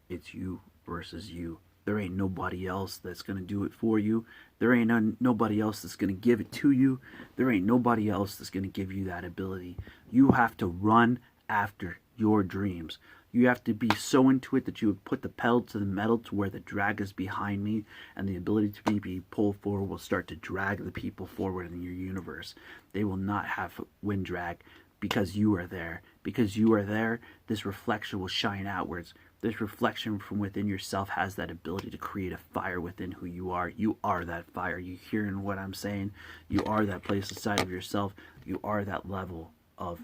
it's you versus you. There ain't nobody else that's going to do it for you. There ain't nobody else that's going to give it to you. There ain't nobody else that's going to give you that ability. You have to run after your dreams. You have to be so into it that you would put the pedal to the metal to where the drag is behind me, and the ability to be pulled forward will start to drag the people forward in your universe. They will not have wind drag because you are there. Because you are there, this reflection will shine outwards. This reflection from within yourself has that ability to create a fire within who you are. You are that fire. You hearing what I'm saying? You are that place inside of yourself. You are that level of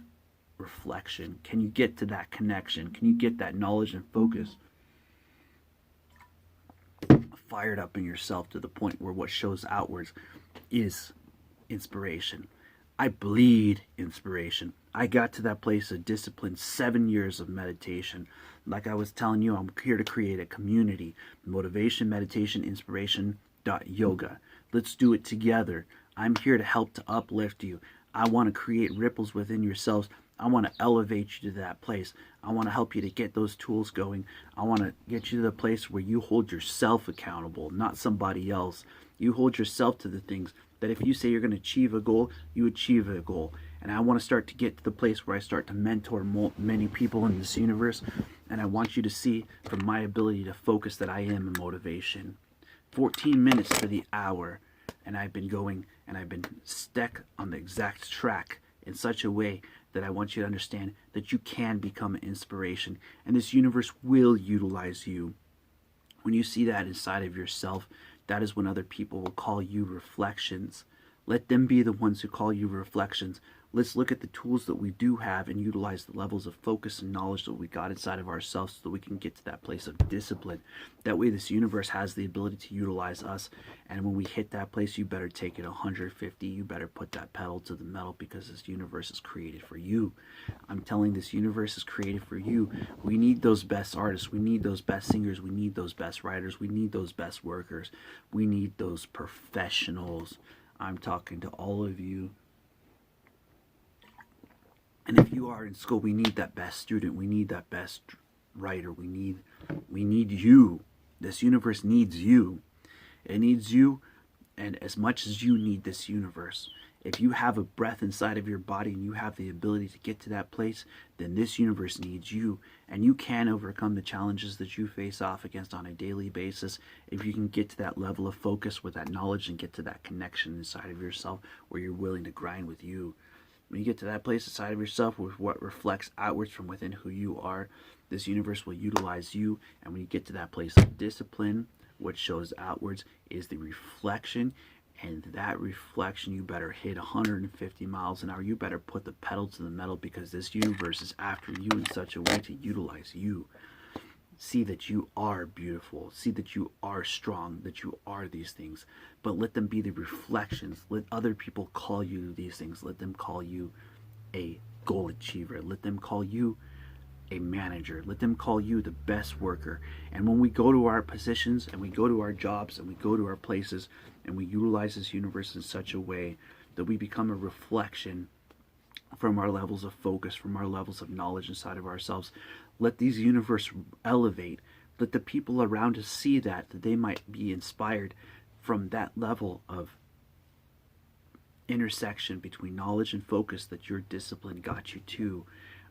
reflection. Can you get to that connection? Can you get that knowledge and focus fired up in yourself to the point where what shows outwards is inspiration? I bleed inspiration. I got to that place of discipline, 7 years of meditation. Like I was telling you, I'm here to create a community. Motivation, meditation, inspiration, yoga. Let's do it together. I'm here to help to uplift you. I want to create ripples within yourselves. I want to elevate you to that place. I want to help you to get those tools going. I want to get you to the place where you hold yourself accountable, not somebody else. You hold yourself to the things that if you say you're going to achieve a goal, you achieve a goal. And I want to start to get to the place where I start to mentor many people in this universe. And I want you to see from my ability to focus that I am a motivation. 14 minutes to the hour. And I've been going and I've been stuck on the exact track in such a way that I want you to understand that you can become an inspiration. And this universe will utilize you. When you see that inside of yourself, that is when other people will call you reflections. Let them be the ones who call you reflections. Let's look at the tools that we do have and utilize the levels of focus and knowledge that we got inside of ourselves so that we can get to that place of discipline. That way this universe has the ability to utilize us. And when we hit that place, you better take it 150. You better put that pedal to the metal because this universe is created for you. I'm telling this universe is created for you. We need those best artists. We need those best singers. We need those best writers. We need those best workers. We need those professionals. I'm talking to all of you. And if you are in school, we need that best student. We need that best writer. We need you. This universe needs you. It needs you, and as much as you need this universe. If you have a breath inside of your body and you have the ability to get to that place, then this universe needs you. And you can overcome the challenges that you face off against on a daily basis if you can get to that level of focus with that knowledge and get to that connection inside of yourself where you're willing to grind with you. When you get to that place inside of yourself with what reflects outwards from within who you are, this universe will utilize you. And when you get to that place of discipline, what shows outwards is the reflection. And that reflection, you better hit 150 miles an hour. You better put the pedal to the metal because this universe is after you in such a way to utilize you. See that you are beautiful. See that you are strong, that you are these things. But let them be the reflections. Let other people call you these things. Let them call you a goal achiever. Let them call you a manager. Let them call you the best worker. And when we go to our positions and we go to our jobs and we go to our places and we utilize this universe in such a way that we become a reflection from our levels of focus, from our levels of knowledge inside of ourselves, let these universe elevate. Let the people around us see that they might be inspired from that level of intersection between knowledge and focus that your discipline got you to.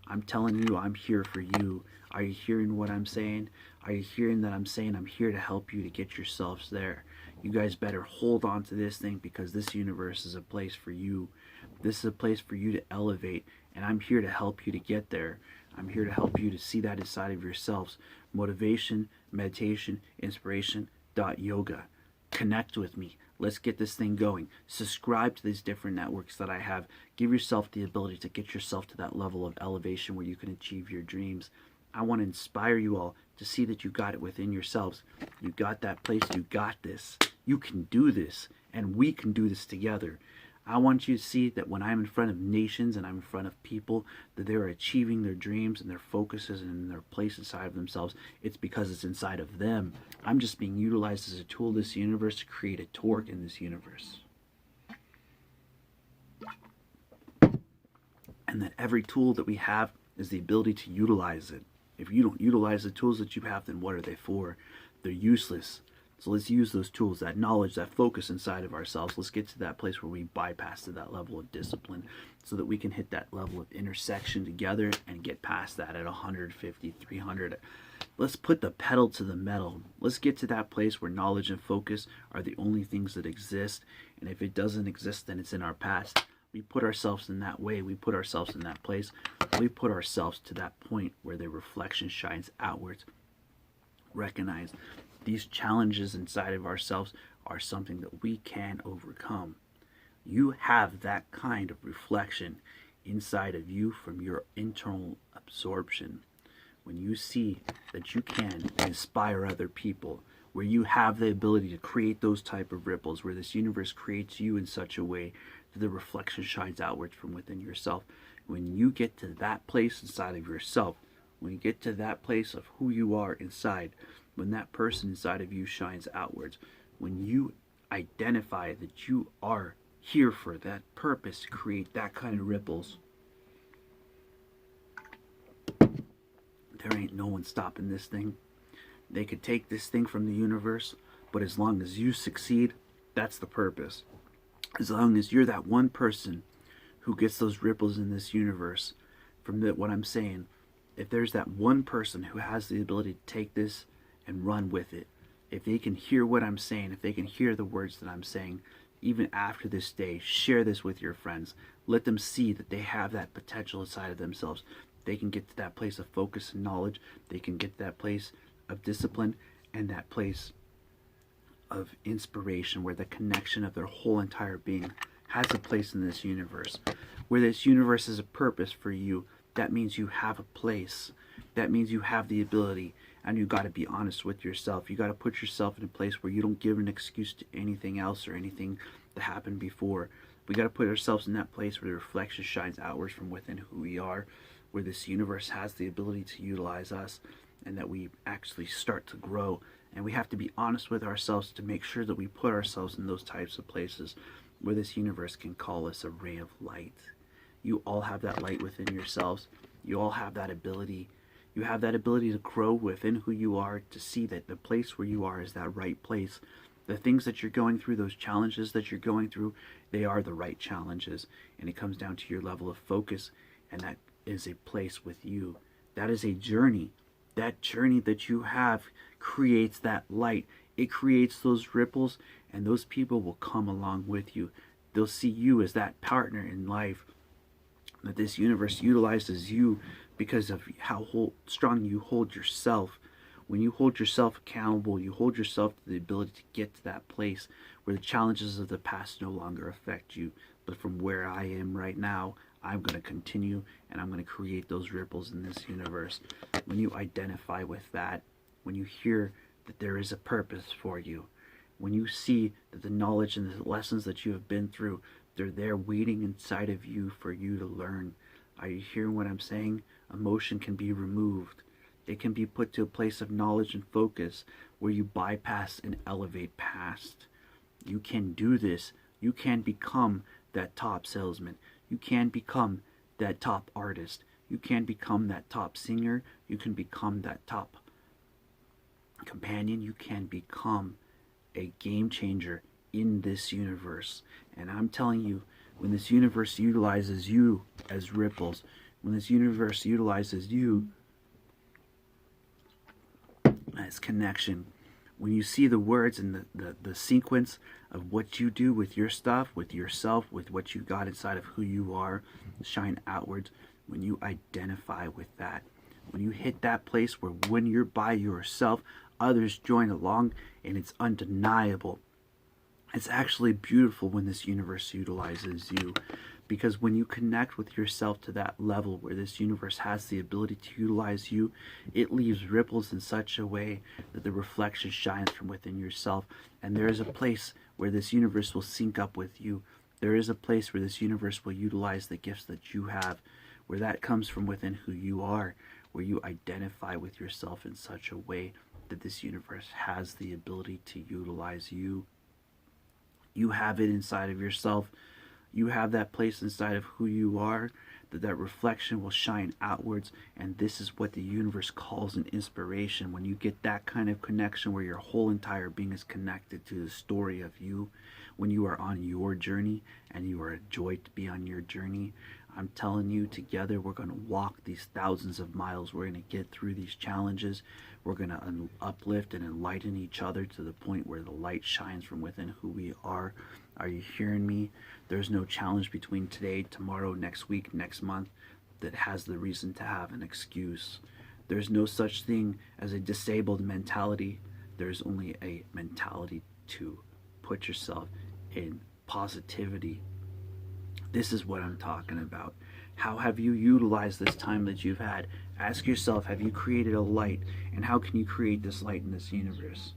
I'm telling you, I'm here for you. Are you hearing what I'm saying? Are you hearing that I'm saying I'm here to help you to get yourselves there? You guys better hold on to this thing because this universe is a place for you. This is a place for you to elevate, and I'm here to help you to get there. I'm here to help you to see that inside of yourselves. Motivation, meditation, inspiration, yoga. Connect with me. Let's get this thing going. Subscribe to these different networks that I have. Give yourself the ability to get yourself to that level of elevation where you can achieve your dreams. I want to inspire you all to see that you got it within yourselves. You got that place. You got this. You can do this. And we can do this together. I want you to see that when I'm in front of nations and I'm in front of people, that they're achieving their dreams and their focuses and their place inside of themselves. It's because it's inside of them. I'm just being utilized as a tool in this universe to create a torque in this universe. And that every tool that we have is the ability to utilize it. If you don't utilize the tools that you have, then what are they for? They're useless. So let's use those tools, that knowledge, that focus inside of ourselves. Let's get to that place where we bypass to that level of discipline so that we can hit that level of intersection together and get past that at 150, 300. Let's put the pedal to the metal. Let's get to that place where knowledge and focus are the only things that exist. And if it doesn't exist, then it's in our past. We put ourselves in that way. We put ourselves in that place. We put ourselves to that point where the reflection shines outwards. Recognize these challenges inside of ourselves are something that we can overcome. You have that kind of reflection inside of you from your internal absorption. When you see that you can inspire other people, where you have the ability to create those type of ripples, where this universe creates you in such a way that the reflection shines outwards from within yourself. When you get to that place inside of yourself, when you get to that place of who you are inside, when that person inside of you shines outwards, when you identify that you are here for that purpose to create that kind of ripples, there ain't no one stopping this thing. They could take this thing from the universe, but as long as you succeed, that's the purpose. As long as you're that one person who gets those ripples in this universe, from what I'm saying, if there's that one person who has the ability to take this and run with it, if they can hear what I'm saying, if they can hear the words that I'm saying, even after this day, share this with your friends. Let them see that they have that potential inside of themselves. They can get to that place of focus and knowledge. They can get to that place of discipline and that place of inspiration where the connection of their whole entire being has a place in this universe. Where this universe is a purpose for you, that means you have a place. That means you have the ability, and you got to be honest with yourself. You got to put yourself in a place where you don't give an excuse to anything else or anything that happened before. We got to put ourselves in that place where the reflection shines outwards from within who we are, where this universe has the ability to utilize us, and that we actually start to grow. And we have to be honest with ourselves to make sure that we put ourselves in those types of places where this universe can call us a ray of light. You all have that light within yourselves. You all have that ability. You have that ability to grow within who you are, to see that the place where you are is that right place. The things that you're going through, those challenges that you're going through, they are the right challenges. And it comes down to your level of focus, and that is a place with you. That is a journey. That journey that you have creates that light. It creates those ripples, and those people will come along with you. They'll see you as that partner in life, that this universe utilizes you because of how strong you hold yourself. When you hold yourself accountable, you hold yourself to the ability to get to that place where the challenges of the past no longer affect you. But from where I am right now, I'm going to continue, and I'm going to create those ripples in this universe. When you identify with that, when you hear that there is a purpose for you, when you see that the knowledge and the lessons that you have been through, they're there waiting inside of you for you to learn. Are you hearing what I'm saying? Emotion can be removed. It can be put to a place of knowledge and focus where you bypass and elevate past. You can do this. You can become that top salesman. You can become that top artist. You can become that top singer. You can become that top companion. You can become a game changer in this universe. And I'm telling you, when this universe utilizes you as ripples, when this universe utilizes you as connection, when you see the words and the sequence of what you do with your stuff, with yourself, with what you got inside of who you are, shine outwards, when you identify with that, when you hit that place where when you're by yourself, others join along, and it's undeniable It's actually beautiful when this universe utilizes you, because when you connect with yourself to that level where this universe has the ability to utilize you, it leaves ripples in such a way that the reflection shines from within yourself. And there is a place where this universe will sync up with you. There is a place where this universe will utilize the gifts that you have, where that comes from within who you are, where you identify with yourself in such a way that this universe has the ability to utilize you. You have it inside of yourself. You have that place inside of who you are, that reflection will shine outwards. And this is what the universe calls an inspiration. When you get that kind of connection where your whole entire being is connected to the story of you, when you are on your journey and you are a joy to be on your journey, I'm telling you, together we're going to walk these thousands of miles. We're going to get through these challenges. We're going to uplift and enlighten each other to the point where the light shines from within who we are. Are you hearing me? There's no challenge between today, tomorrow, next week, next month that has the reason to have an excuse. There's no such thing as a disabled mentality. There's only a mentality to put yourself in positivity. This is what I'm talking about. How have you utilized this time that you've had? Ask yourself, have you created a light? And how can you create this light in this universe?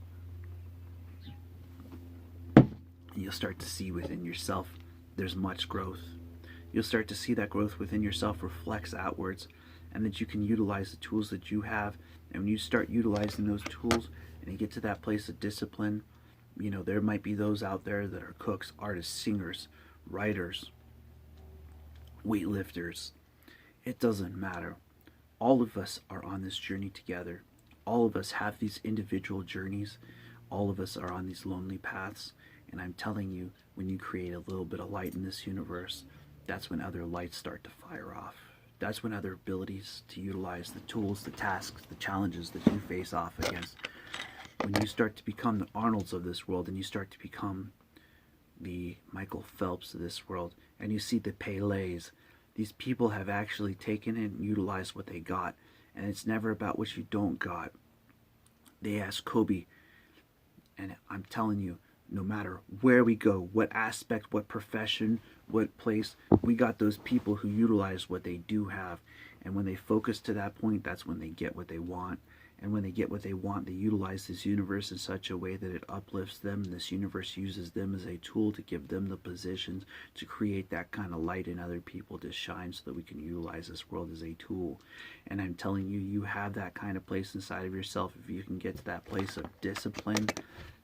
And you'll start to see within yourself there's much growth. You'll start to see that growth within yourself reflects outwards, and that you can utilize the tools that you have. And when you start utilizing those tools and you get to that place of discipline, you know, there might be those out there that are cooks, artists, singers, writers, weightlifters. It doesn't matter. All of us are on this journey together. All of us have these individual journeys. All of us are on these lonely paths. And I'm telling you, when you create a little bit of light in this universe, that's when other lights start to fire off. That's when other abilities to utilize the tools, the tasks, the challenges that you face off against. When you start to become the Arnolds of this world, and you start to become the Michael Phelps of this world, and you see the Pelés, these people have actually taken and utilized what they got. And it's never about what you don't got. They asked Kobe, and I'm telling you, no matter where we go, what aspect, what profession, what place, we got those people who utilize what they do have. And when they focus to that point, that's when they get what they want. And when they get what they want, they utilize this universe in such a way that it uplifts them. And this universe uses them as a tool to give them the positions to create that kind of light in other people to shine, so that we can utilize this world as a tool. And I'm telling you, you have that kind of place inside of yourself. If you can get to that place of discipline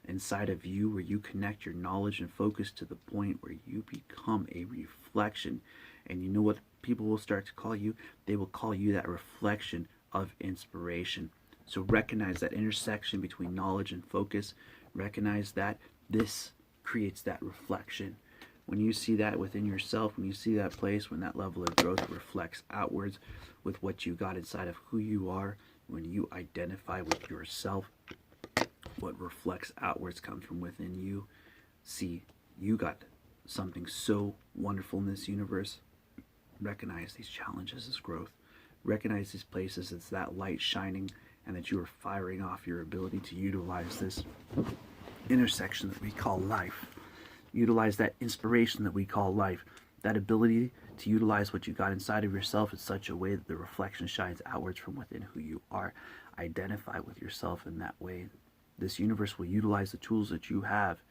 inside of you, where you connect your knowledge and focus to the point where you become a reflection. And you know what people will start to call you? They will call you that reflection of inspiration. So recognize that intersection between knowledge and focus. Recognize that this creates that reflection. When you see that within yourself, when you see that place, when that level of growth reflects outwards with what you got inside of who you are, when you identify with yourself, what reflects outwards comes from within you. See, you got something so wonderful in this universe. Recognize these challenges as growth. Recognize these places as that light shining, and that you are firing off your ability to utilize this intersection that we call life. Utilize that inspiration that we call life. That ability to utilize what you got inside of yourself in such a way that the reflection shines outwards from within who you are. Identify with yourself in that way. This universe will utilize the tools that you have,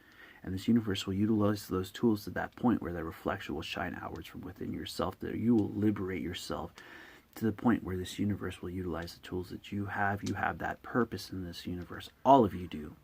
and this universe will utilize those tools to that point where the reflection will shine outwards from within yourself, that you will liberate yourself to the point where this universe will utilize the tools that you have. You have that purpose in this universe. All of you do.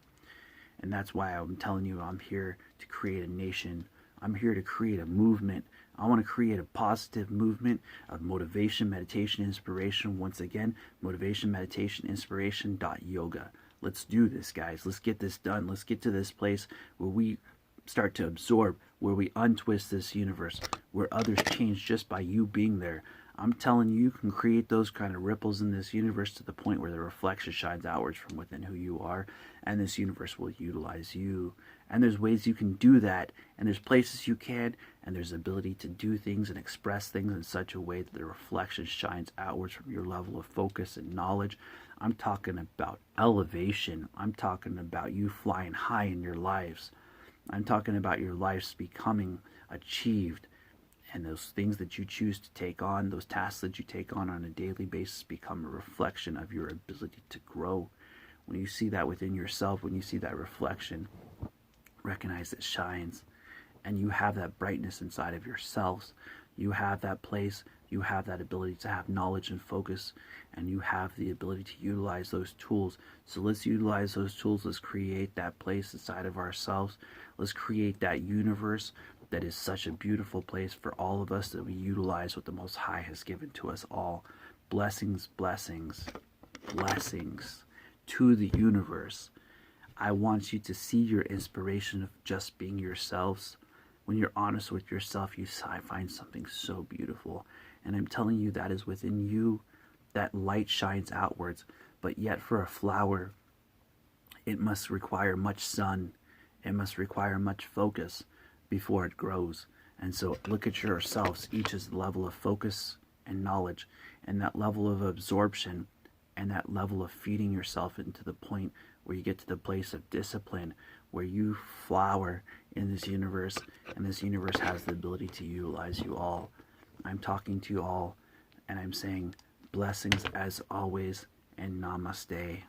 And that's why I'm telling you, I'm here to create a nation. I'm here to create a movement. I want to create a positive movement of motivation, meditation, inspiration. Once again, motivation, meditation, inspiration.yoga. Let's do this, guys. Let's get this done. Let's get to this place where we start to absorb, where we untwist this universe, where others change just by you being there. I'm telling you, you can create those kind of ripples in this universe to the point where the reflection shines outwards from within who you are, and this universe will utilize you. And there's ways you can do that, and there's places you can, and there's ability to do things and express things in such a way that the reflection shines outwards from your level of focus and knowledge. I'm talking about elevation. I'm talking about you flying high in your lives. I'm talking about your life's becoming achieved, and those things that you choose to take on, those tasks that you take on a daily basis, become a reflection of your ability to grow. When you see that within yourself, when you see that reflection, recognize it shines, and you have that brightness inside of yourselves. You have that place, you have that ability to have knowledge and focus, and you have the ability to utilize those tools. So let's utilize those tools. Let's create that place inside of ourselves. Let's create that universe that is such a beautiful place for all of us, that we utilize what the Most High has given to us all. Blessings, blessings, blessings to the universe. I want you to see your inspiration of just being yourselves. When you're honest with yourself, you find something so beautiful. And I'm telling you, that is within you. That light shines outwards. But yet for a flower, it must require much sun. It must require much focus before it grows. And so look at yourselves, each is the level of focus and knowledge, and that level of absorption, and that level of feeding yourself into the point where you get to the place of discipline, where you flower in this universe, and this universe has the ability to utilize you all. I'm talking to you all, and I'm saying blessings as always, and namaste.